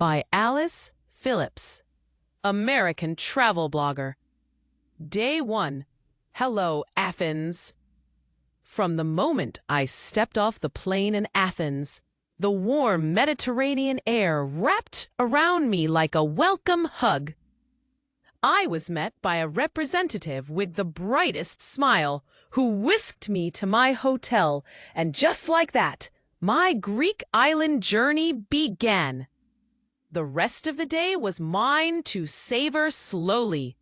by Alice Phillips, American travel blogger. Day 1. Hello, Athens. From the moment I stepped off the plane in Athens, the warm Mediterranean air wrapped around me like a welcome hug. I was met by a representative with the brightest smile who whisked me to my hotel, and just like that, my Greek island journey began. The rest of the day was mine to savor slowly.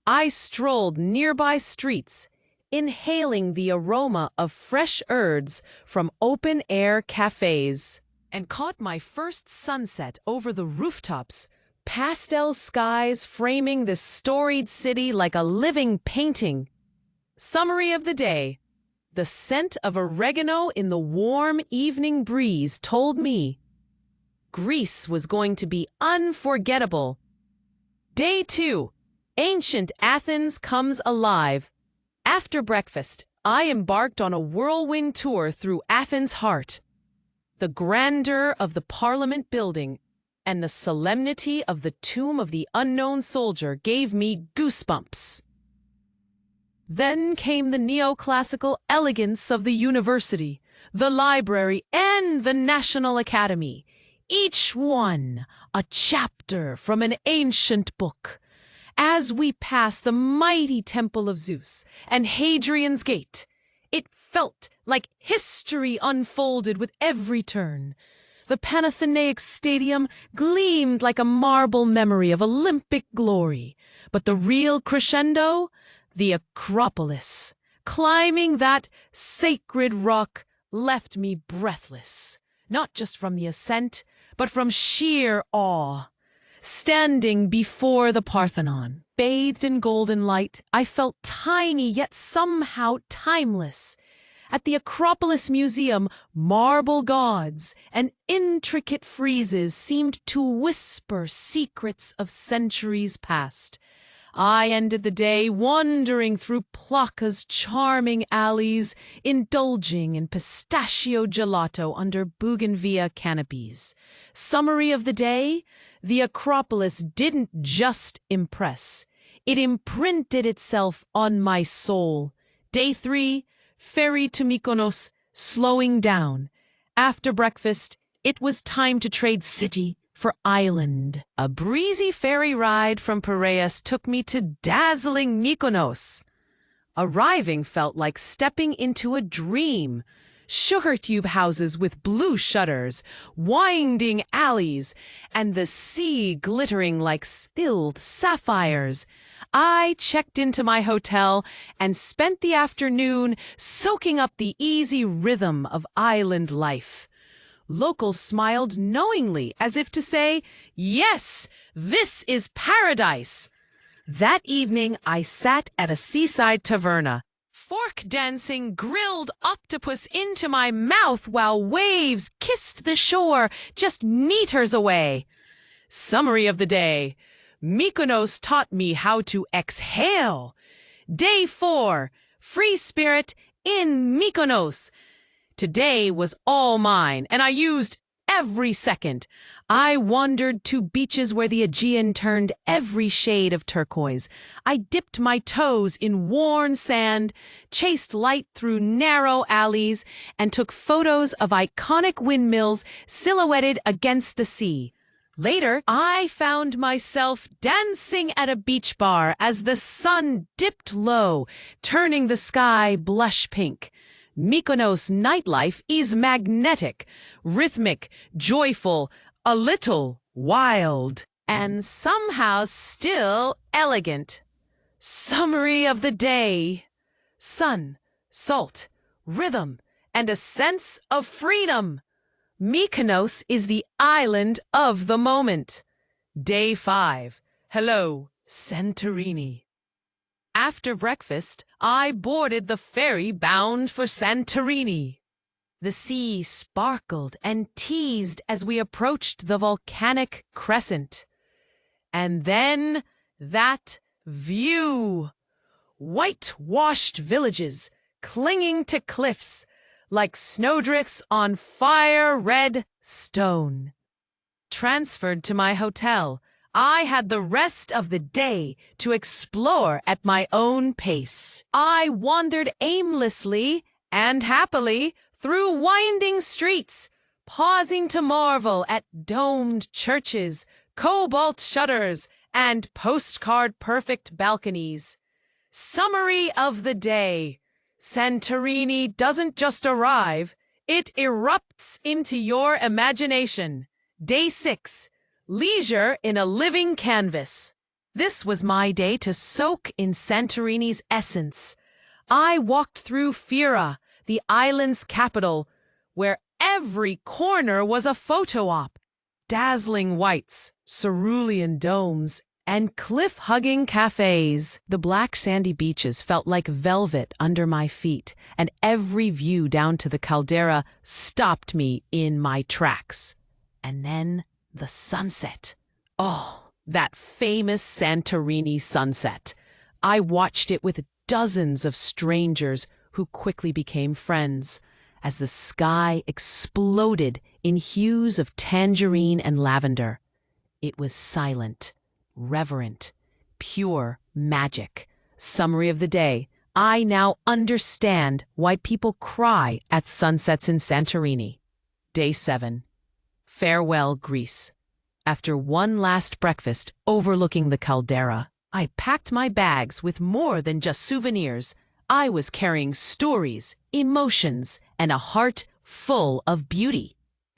I strolled nearby streets, inhaling the aroma of fresh herbs from open-air cafes, and caught my first sunset over the rooftops, pastel skies framing this storied city like a living painting. Summary of the day. The scent of oregano in the warm evening breeze told me Greece was going to be unforgettable. Day 2. Ancient Athens comes alive. After breakfast, I embarked on a whirlwind tour through Athens' heart. The grandeur of the Parliament building and the solemnity of the tomb of the unknown soldier gave me goosebumps. Then came the neoclassical elegance of the university, the library, and the National Academy, each one a chapter from an ancient book. As we passed the mighty Temple of Zeus and Hadrian's Gate, it felt like history unfolded with every turn. The Panathenaic Stadium gleamed like a marble memory of Olympic glory, but the real crescendo, the Acropolis, climbing that sacred rock, left me breathless, not just from the ascent, but from sheer awe. Standing before the Parthenon, bathed in golden light, I felt tiny yet somehow timeless. At the Acropolis Museum, marble gods and intricate friezes seemed to whisper secrets of centuries past. I ended the day wandering through Plaka's charming alleys, indulging in pistachio gelato under bougainvillea canopies. Summary of the day: the Acropolis didn't just impress. It imprinted itself on my soul. Day 3, ferry to Mykonos, slowing down. After breakfast, it was time to trade city for island. A breezy ferry ride from Piraeus took me to dazzling Mykonos. Arriving felt like stepping into a dream. Sugar tube houses with blue shutters, winding alleys, and the sea glittering like spilled sapphires. I checked into my hotel and spent the afternoon soaking up the easy rhythm of island life. Locals smiled knowingly, as if to say, "Yes, this is paradise." That evening, I sat at a seaside taverna, fork dancing grilled octopus into my mouth while waves kissed the shore just meters away. Summary of the day: Mykonos taught me how to exhale. Day 4. Free spirit in Mykonos. Today was all mine, and I used every second. I wandered to beaches where the Aegean turned every shade of turquoise. I dipped my toes in worn sand, chased light through narrow alleys, and took photos of iconic windmills silhouetted against the sea. Later, I found myself dancing at a beach bar as the sun dipped low, turning the sky blush pink. Mykonos nightlife is magnetic, rhythmic, joyful, a little wild, and somehow still elegant. Summary of the day: sun, salt, rhythm, and a sense of freedom. Mykonos is the island of the moment. Day 5. Hello, Santorini. After breakfast, I boarded the ferry bound for Santorini. The sea sparkled and teased as we approached the volcanic crescent. And then that view! Whitewashed villages clinging to cliffs like snowdrifts on fire-red stone. transferred to my hotel. I had the rest of the day to explore at my own pace. I wandered aimlessly and happily through winding streets, pausing to marvel at domed churches, cobalt shutters, and postcard-perfect balconies. Summary of the day. Santorini doesn't just arrive, it erupts into your imagination. Day 6. Leisure in a living canvas. This was my day to soak in Santorini's essence. I walked through Fira, the island's capital, where every corner was a photo op. Dazzling whites, cerulean domes, and cliff-hugging cafes. The black sandy beaches felt like velvet under my feet, and every view down to the caldera stopped me in my tracks. And then the sunset. Oh, that famous Santorini sunset. I watched it with dozens of strangers who quickly became friends as the sky exploded in hues of tangerine and lavender. It was silent, reverent, pure magic. Summary of the day. I now understand why people cry at sunsets in Santorini. Day 7. Farewell, Greece. After one last breakfast overlooking the caldera, I packed my bags with more than just souvenirs. I was carrying stories, emotions, and a heart full of beauty.